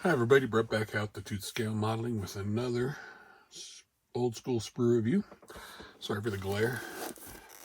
Hi everybody, brought back out the tooth scale modeling with another old school sprue review. Sorry for the glare.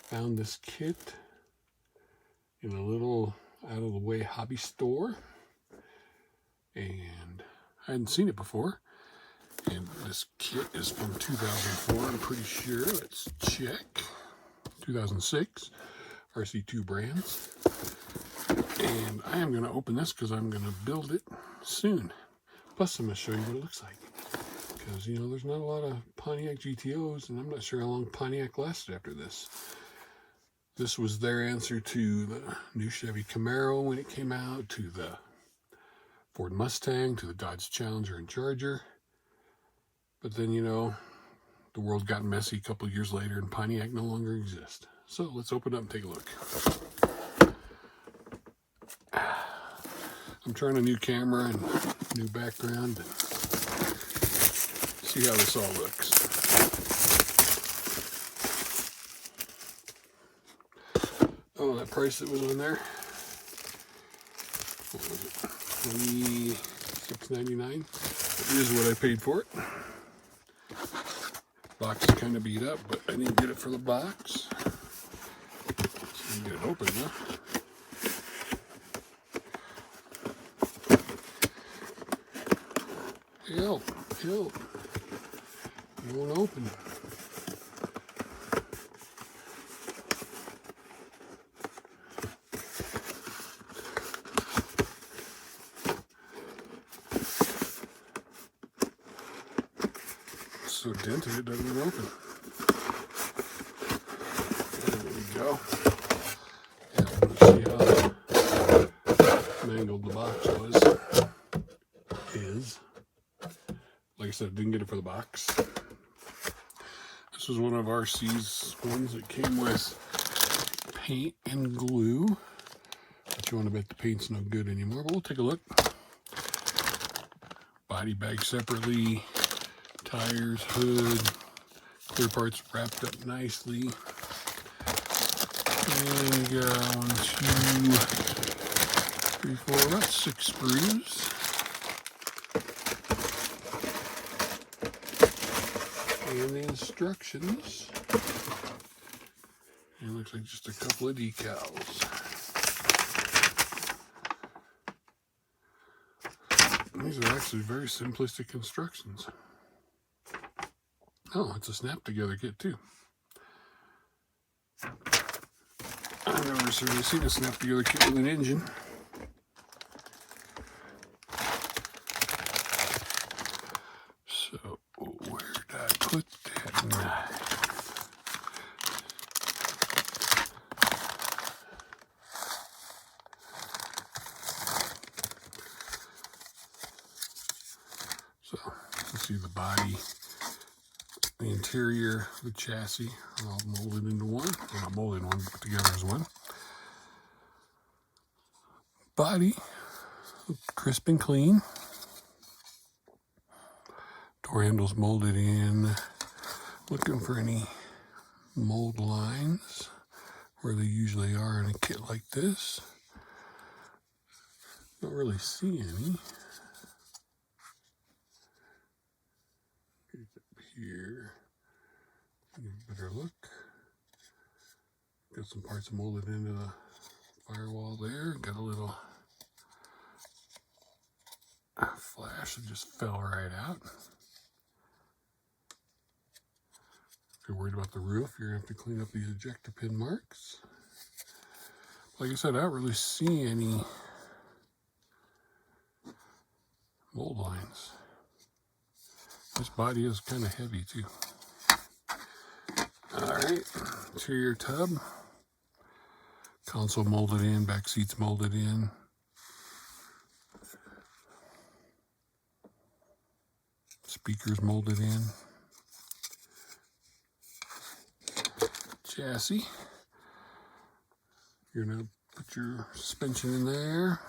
Found this kit in a little out of the way hobby store, and I hadn't seen it before. And this kit is from 2004, I'm pretty sure. Let's check. 2006, RC2 brands. And I am going to open this because I'm going to build it soon. Plus, I'm going to show you what it looks like. Because, you know, there's not a lot of Pontiac GTOs, and I'm not sure how long Pontiac lasted after this. This was their answer to the new Chevy Camaro when it came out, to the Ford Mustang, to the Dodge Challenger and Charger. But then, you know, the world got messy a couple of years later, and Pontiac no longer exists. So let's open it up and take a look. I'm trying a new camera and new background and see how this all looks. Oh, that price that was on there, what was it, $26.99? That is what I paid for it. Box is kind of beat up, but I didn't get it for the box. So you get it open, huh? Help, help. It won't open. It's so dented it doesn't even open. There we go. Yeah, let's see how mangled the box is. Like I said, didn't get it for the box. This was one of RC's ones that came with paint and glue. But you want to bet the paint's no good anymore, but we'll take a look. Body bag separately, tires, hood, clear parts wrapped up nicely. And you got 1, 2, 3, 4, about 6 sprues. And the instructions. And it looks like just a couple of decals. And these are actually very simplistic instructions. Oh, it's a snap together kit too. I've never necessarily seen a snap together kit with an engine. So where did I put that knife? So you see the body, the interior, the chassis, all molded into one. Well, not molded in one, but put together as one. Body, crisp and clean. Door handles molded in. Looking for any mold lines where they usually are in a kit like this. Don't really see any. Get up here. Get a better look. Got some parts molded into the firewall there. Got a little flash that just fell right out. If you're worried about the roof, you're going to have to clean up these ejector pin marks. Like I said, I don't really see any mold lines. This body is kind of heavy too. Alright, interior tub. Console molded in, back seats molded in. Speakers molded in. Chassis. You're going to put your suspension in there.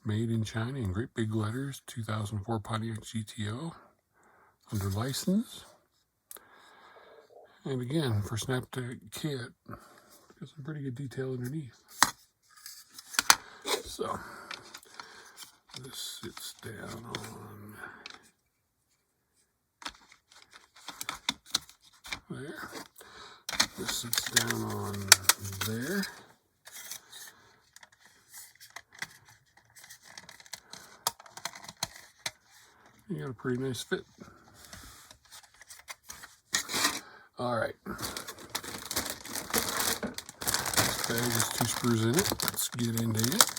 Made in China in great big letters. 2004 Pontiac GTO. Under license. And again, for snap to kit, got some pretty good detail underneath. So, This sits down on there. This sits down on there. You got a pretty nice fit. All right. This bag has 2 sprues in it. Let's get into it.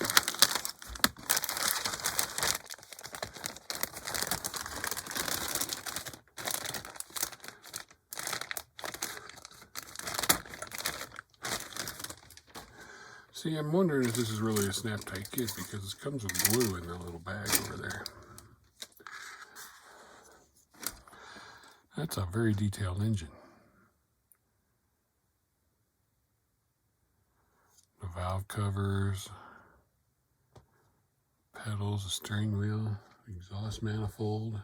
See, I'm wondering if this is really a snap tight kit because it comes with glue in the little bag over there. That's a very detailed engine. The valve covers, pedals, the steering wheel, exhaust manifold.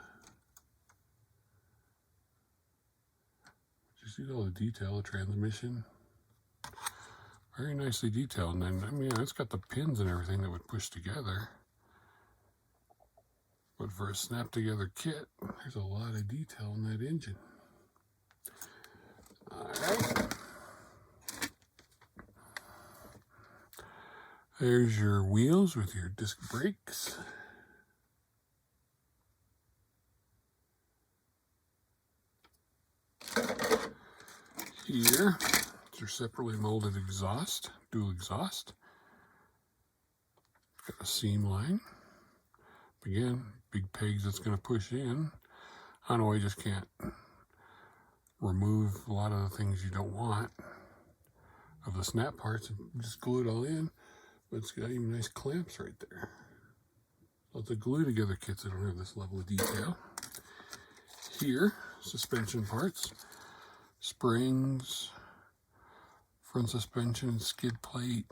You see all the detail, the transmission. Very nicely detailed, and then, I mean, it's got the pins and everything that would push together. But for a snap-together kit, there's a lot of detail in that engine. All right. There's your wheels with your disc brakes. Here. Your separately molded exhaust, dual exhaust. Got a seam line. Again, big pegs that's going to push in. I know I just can't remove a lot of the things you don't want of the snap parts and just glue it all in. But it's got even nice clamps right there. Lots of glue together kits that don't have this level of detail. Here, suspension parts, springs, front suspension, skid plate,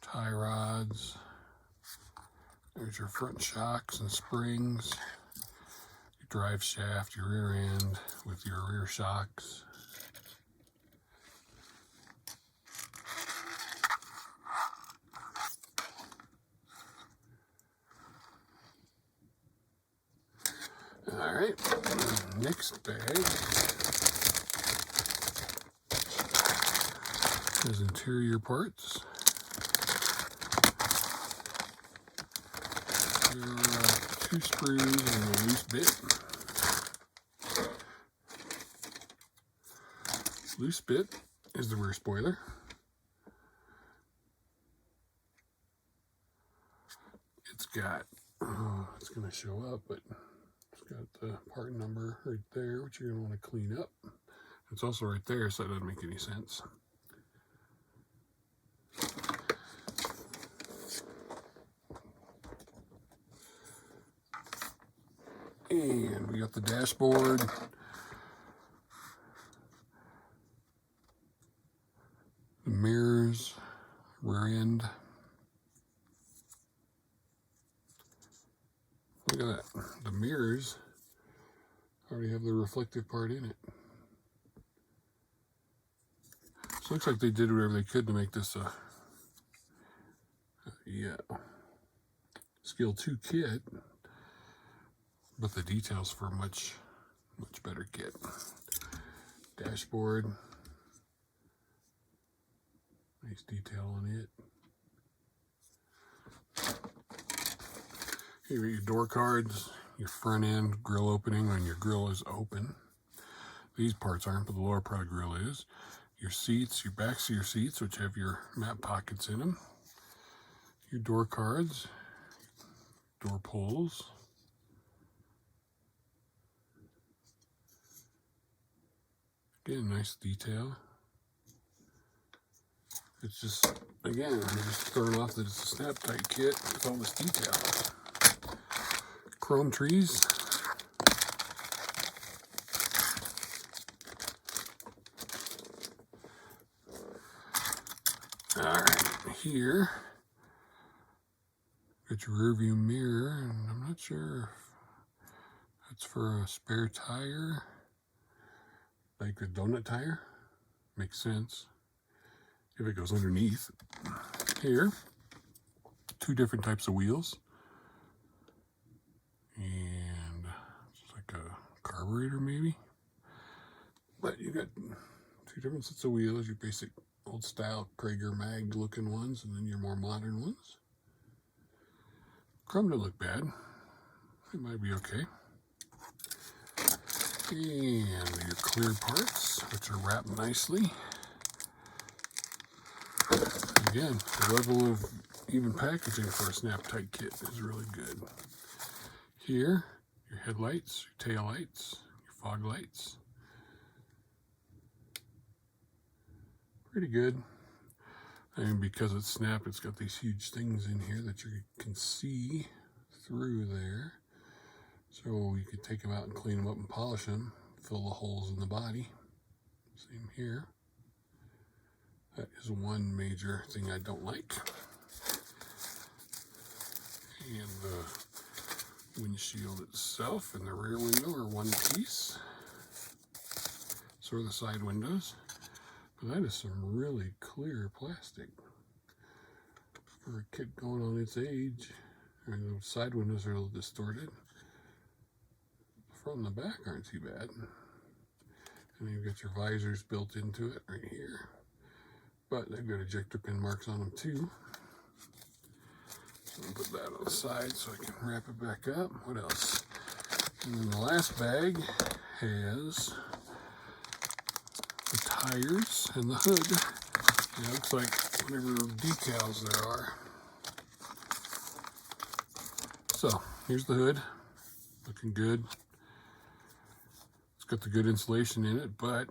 tie rods. There's your front shocks and springs, your drive shaft, your rear end with your rear shocks. All right, next bag is interior parts. There are 2 sprues and a loose bit. Loose bit is the rear spoiler. It's got, it's going to show up, but it's got the part number right there, which you're going to want to clean up. It's also right there, so that doesn't make any sense. And we got the dashboard. The mirrors, rear end. Look at that. The mirrors already have the reflective part in it. So it looks like they did whatever they could to make this a Skill 2 kit, but the details for a much better kit. Dashboard, nice detail on it. Here are your door cards, your front end grill opening when your grill is open. These parts aren't, but the lower part of the grill is. Your seats, your backs of your seats, which have your map pockets in them. Your door cards, door pulls. Again, nice detail. It's just, again, I'm just throwing off that it's a snap tight kit with all this detail. Chrome trees. All right, here, got your rear view mirror, and I'm not sure if that's for a spare tire, like a donut tire. Makes sense if it goes underneath. Here, two different types of wheels. And it's like a carburetor maybe. But you got two different sets of wheels, your basic old style Prager mag looking ones, and then your more modern ones. Chrome don't look bad. It might be okay. And your clear parts, which are wrapped nicely. Again, the level of even packaging for a snap tight kit is really good. Here, your headlights, your tail lights, your fog lights. Pretty good. And because it's snap, it's got these huge things in here that you can see through there. So you could take them out and clean them up and polish them, fill the holes in the body. Same here. That is one major thing I don't like. And the windshield itself and the rear window are one piece. So are the side windows. But that is some really clear plastic for a kit going on its age. And the side windows are a little distorted. The front and the back aren't too bad. And you've got your visors built into it right here. But they've got ejector pin marks on them too. So I'll put that on the side so I can wrap it back up. What else? And then the last bag has the tires and the hood. And it looks like whatever decals there are. So here's the hood, looking good. It's got the good insulation in it, but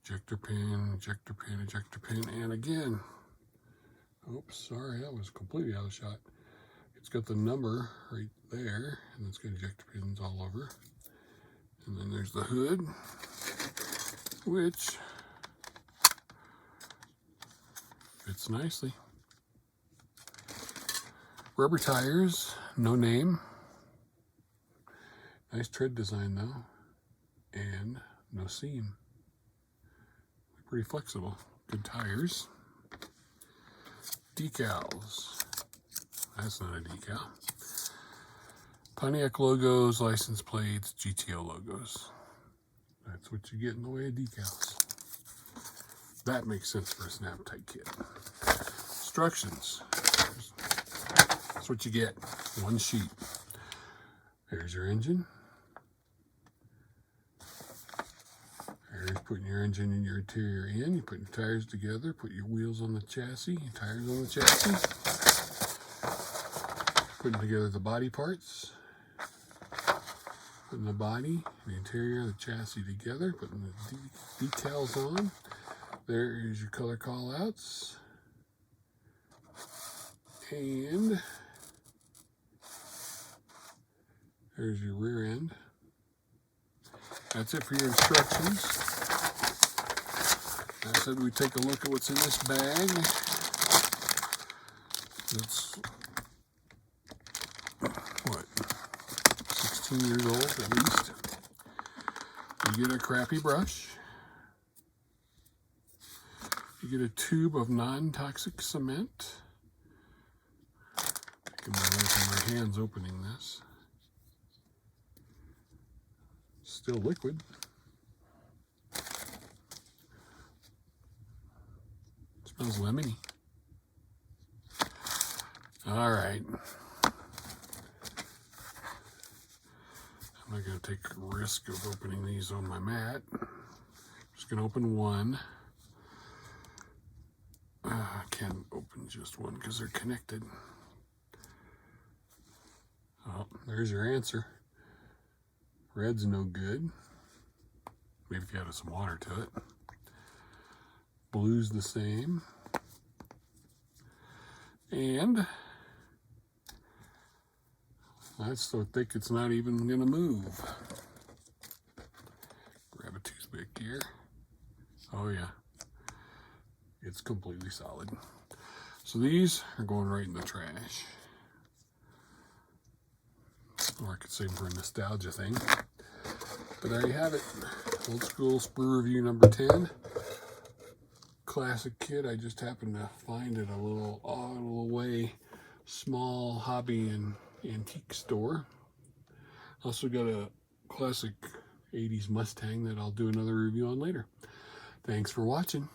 ejector pin, ejector pin, ejector pin, and again, oops, sorry, that was completely out of shot. It's got the number right there, and it's got ejector pins all over. And then there's the hood, which fits nicely. Rubber tires, no name. Nice tread design though, and no seam. Pretty flexible. Good tires. Decals. That's not a decal. Pontiac logos, license plates, GTO logos. That's what you get in the way of decals. That makes sense for a snap tight kit. Instructions. That's what you get. One sheet. There's your engine. There's putting your engine and your interior in. You put your tires together, put your wheels on the chassis, your tires on the chassis. Putting together the body parts. Putting the body, the interior, the chassis together. Putting the decals on. There is your color callouts. And there's your rear end. That's it for your instructions. I said we'd take a look at what's in this bag. It's, what, 16 years old at least. You get a crappy brush. You get a tube of non-toxic cement. Taking my life in my hands opening this. Still liquid. Smells lemony. All right. I'm not going to take a risk of opening these on my mat. I'm just going to open one. I can't open just one because they're connected. Oh, there's your answer. Red's no good. Maybe if you added some water to it. Blue's the same. And that's so thick it's not even going to move. Grab a toothpick here. Oh yeah. It's completely solid. So these are going right in the trash. Or I could save them for a nostalgia thing. But there you have it. Old school Sprue review number 10. Classic kit. I just happened to find it a little way small hobby and antique store. Also got a classic 80s Mustang that I'll do another review on later. Thanks for watching.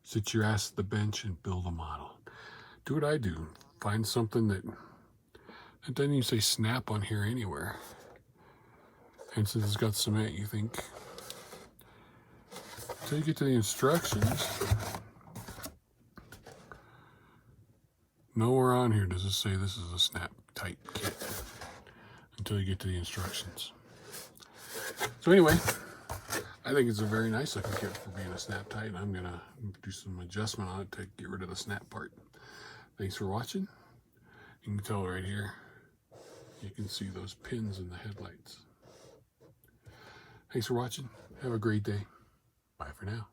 Sit your ass at the bench and build a model. Do what I do. Find something that doesn't even say snap on here anywhere. And since it's got cement, you think, until you get to the instructions, nowhere on here does it say this is a snap type kit until you get to the instructions. So anyway, I think it's a very nice looking kit for being a snap type, and I'm gonna do some adjustment on it to get rid of the snap part. Thanks for watching. You can tell right here, you can see those pins in the headlights. Thanks for watching. Have a great day. Bye for now.